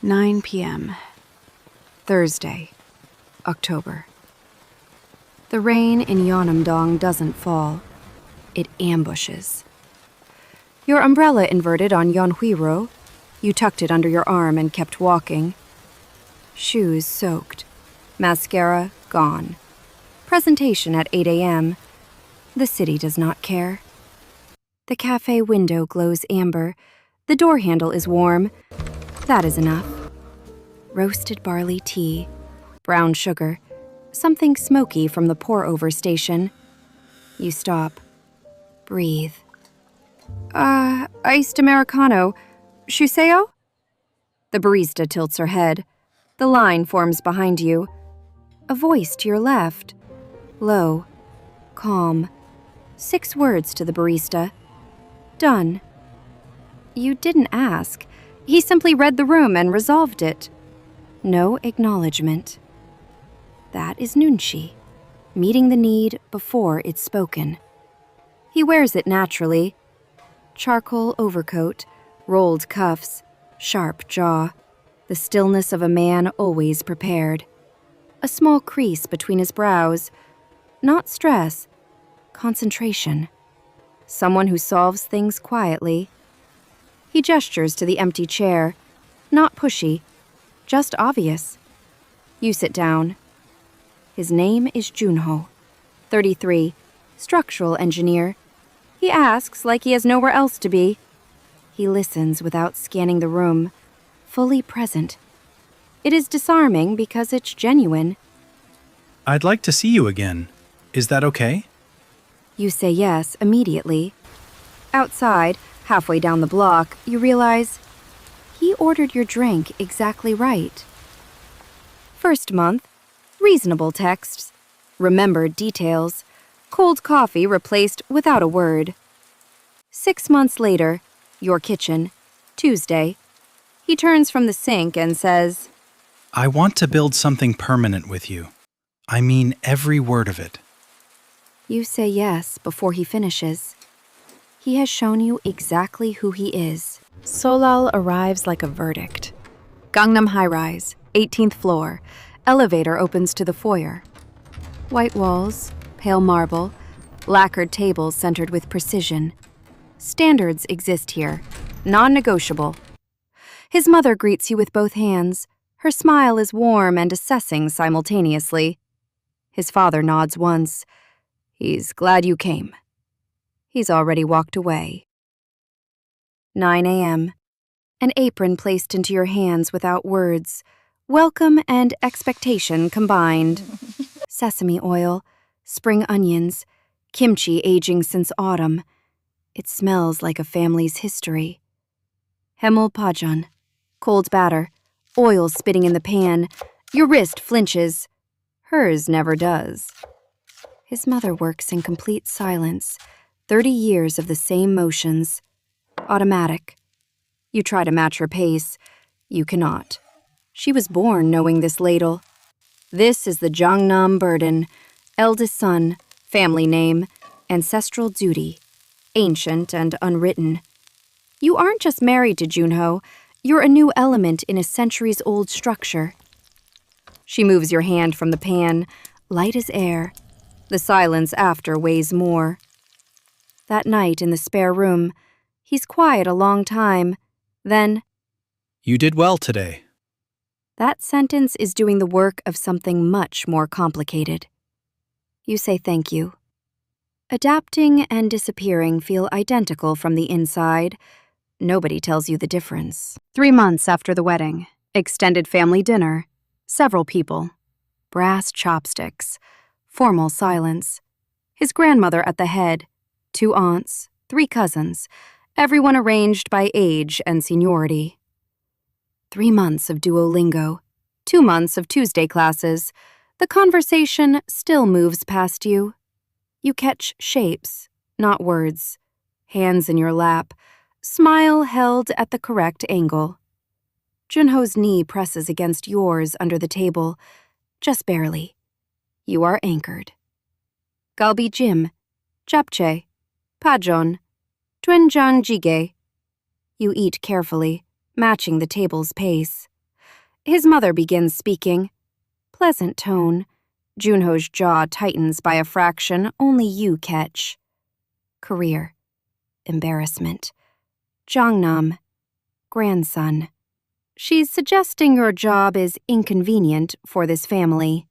9 p.m. Thursday, October. The rain in Yeonam-dong doesn't fall. It ambushes. Your umbrella inverted on Yeonhui-ro. You tucked it under your arm and kept walking. Shoes soaked. Mascara gone. Presentation at 8 a.m. The city does not care. The cafe window glows amber. The door handle is warm. That is enough. Roasted barley tea, brown sugar, something smoky from the pour-over station. You stop. Breathe. Iced Americano. Shuseo? The barista tilts her head. The line forms behind you. A voice to your left. Low. Calm. 6 words to the barista. Done. You didn't ask. He simply read the room and resolved it. No acknowledgement. That is nunchi, meeting the need before it's spoken. He wears it naturally. Charcoal overcoat, rolled cuffs, sharp jaw, the stillness of a man always prepared. A small crease between his brows. Not stress, concentration. Someone who solves things quietly. He gestures to the empty chair, not pushy, just obvious. You sit down. His name is Junho, 33, structural engineer. He asks like he has nowhere else to be. He listens without scanning the room, fully present. It is disarming because it's genuine. I'd like to see you again. Is that okay? You say yes immediately. Outside, halfway down the block, you realize he ordered your drink exactly right. First month, reasonable texts, remembered details, cold coffee replaced without a word. 6 months later, your kitchen, Tuesday. He turns from the sink and says, I want to build something permanent with you. I mean every word of it. You say yes before he finishes. He has shown you exactly who he is. Solal arrives like a verdict. Gangnam high-rise, 18th floor. Elevator opens to the foyer. White walls, pale marble, lacquered tables centered with precision. Standards exist here, non-negotiable. His mother greets you with both hands. Her smile is warm and assessing simultaneously. His father nods once. He's glad you came. He's already walked away. 9 a.m. An apron placed into your hands without words. Welcome and expectation combined. Sesame oil, spring onions, kimchi aging since autumn. It smells like a family's history. Hemul pajeon, cold batter, oil spitting in the pan. Your wrist flinches. Hers never does. His mother works in complete silence. 30 years of the same motions. Automatic. You try to match her pace. You cannot. She was born knowing this ladle. This is the Jangnam burden. Eldest son, family name, ancestral duty. Ancient and unwritten. You aren't just married to Junho. You're a new element in a centuries-old structure. She moves your hand from the pan, light as air. The silence after weighs more. That night in the spare room, he's quiet a long time. Then, You did well today. that sentence is doing the work of something much more complicated. You say thank you. Adapting and disappearing feel identical from the inside. Nobody tells you the difference. 3 months after the wedding, extended family dinner, several people, brass chopsticks, formal silence. His grandmother at the head, 2 aunts, 3 cousins, everyone arranged by age and seniority. 3 months of Duolingo, 2 months of Tuesday classes. The conversation still moves past you. You catch shapes, not words. Hands in your lap, smile held at the correct angle. Junho's knee presses against yours under the table, just barely. You are anchored. Galbi jjim, japchae, pajeon, doenjang jjigae. You eat carefully, matching the table's pace. His mother begins speaking. Pleasant tone. Junho's jaw tightens by a fraction only you catch. Career. Embarrassment. Jongnam. Grandson. She's suggesting your job is inconvenient for this family.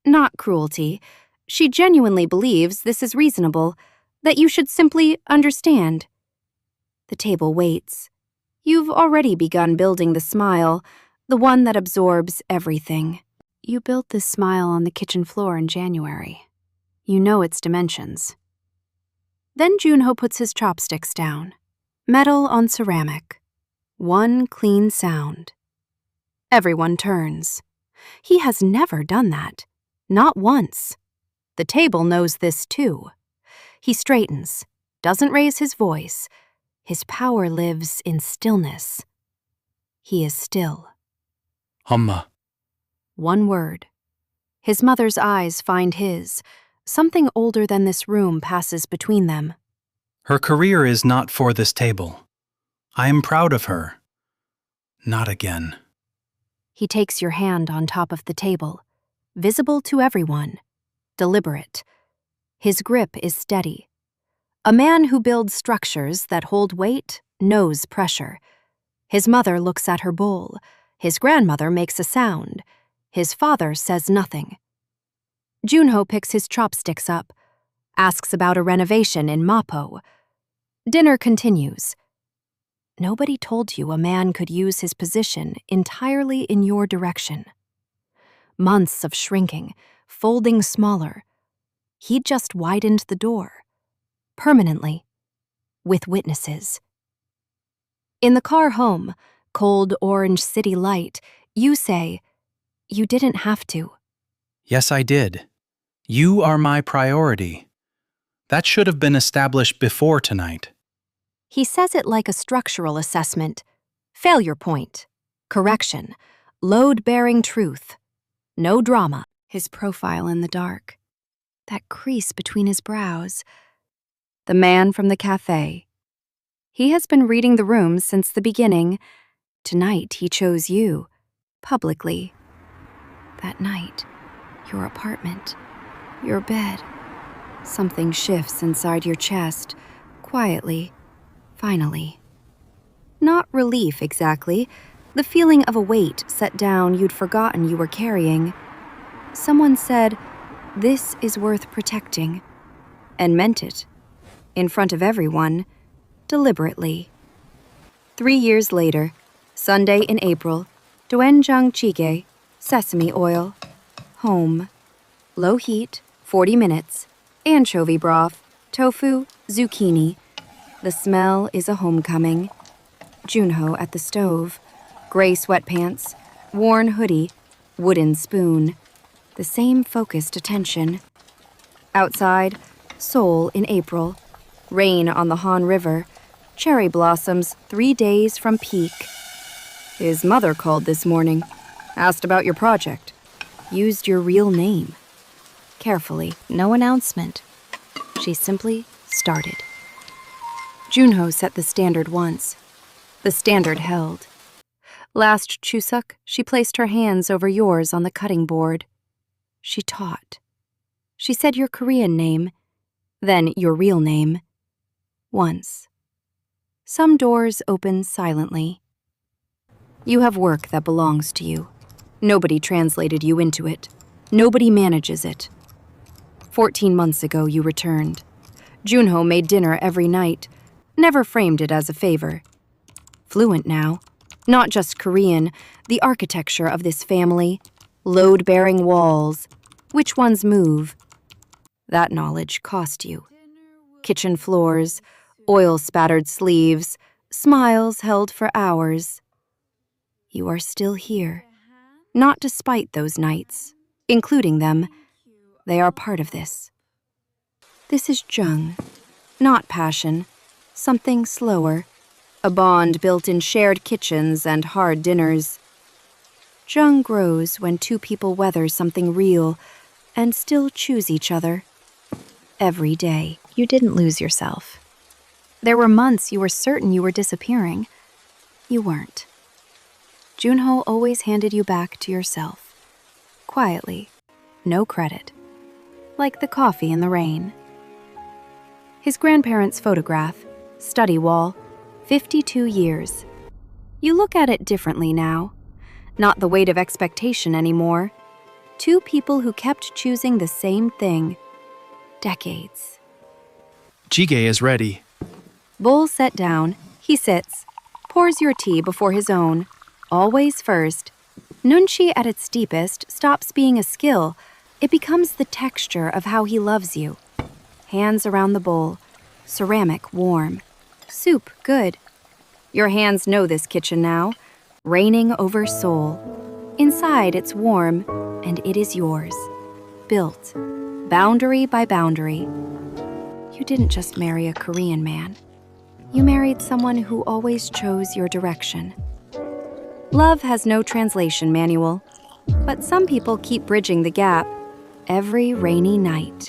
Not cruelty. She genuinely believes this is reasonable, that you should simply understand. The table waits. You've already begun building the smile, the one that absorbs everything. You built this smile on the kitchen floor in January. You know its dimensions. Then Junho puts his chopsticks down. Metal on ceramic. One clean sound. Everyone turns. He has never done that. Not once. The table knows this too. He straightens, doesn't raise his voice. His power lives in stillness. He is still. Humma. One word. His mother's eyes find his. Something older than this room passes between them. Her career is not for this table. I am proud of her. Not again. He takes your hand on top of the table, visible to everyone, deliberate. His grip is steady. A man who builds structures that hold weight knows pressure. His mother looks at her bowl. His grandmother makes a sound. His father says nothing. Junho picks his chopsticks up, asks about a renovation in Mapo. Dinner continues. Nobody told you a man could use his position entirely in your direction. Months of shrinking, folding smaller. He'd just widened the door. Permanently. With witnesses. In the car home, cold orange city light, you say, you didn't have to. Yes, I did. You are my priority. That should have been established before tonight. He says it like a structural assessment. Failure point. Correction. Load-bearing truth. No drama. His profile in the dark. That crease between his brows. The man from the cafe. He has been reading the rooms since the beginning. Tonight he chose you. Publicly. That night. Your apartment. Your bed. Something shifts inside your chest. Quietly. Finally. Not relief, exactly. The feeling of a weight set down you'd forgotten you were carrying. Someone said, "This is worth protecting," and meant it. In front of everyone, deliberately. 3 years later, Sunday in April, doenjang jjigae, sesame oil, home. Low heat, 40 minutes, anchovy broth, tofu, zucchini. The smell is a homecoming. Junho at the stove, gray sweatpants, worn hoodie, wooden spoon. The same focused attention. Outside, Seoul in April. Rain on the Han River. Cherry blossoms 3 days from peak. His mother called this morning. Asked about your project. Used your real name. Carefully, no announcement. She simply started. Junho set the standard once. The standard held. Last Chuseok, she placed her hands over yours on the cutting board. She taught. She said your Korean name, then your real name. Once. Some doors open silently. You have work that belongs to you. Nobody translated you into it. Nobody manages it. 14 months ago, you returned. Junho made dinner every night. Never framed it as a favor. Fluent now. Not just Korean, the architecture of this family. Load-bearing walls. Which ones move? That knowledge cost you. Kitchen floors, oil-spattered sleeves, smiles held for hours. You are still here. Not despite those nights, including them. They are part of this. This is Jung. Not passion. Something slower. A bond built in shared kitchens and hard dinners. Jung grows when two people weather something real and still choose each other. Every day. You didn't lose yourself. There were months you were certain you were disappearing. You weren't. Junho always handed you back to yourself. Quietly, no credit. Like the coffee in the rain. His grandparents' photograph, study wall, 52 years. You look at it differently now. Not the weight of expectation anymore. Two people who kept choosing the same thing. Decades. Jjigae is ready. Bowl set down, he sits, pours your tea before his own. Always first. Nunchi at its deepest stops being a skill. It becomes the texture of how he loves you. Hands around the bowl. Ceramic warm. Soup good. Your hands know this kitchen now. Reigning over Seoul. Inside it's warm, and it is yours. Built. Boundary by boundary. You didn't just marry a Korean man. You married someone who always chose your direction. Love has no translation manual, but some people keep bridging the gap every rainy night.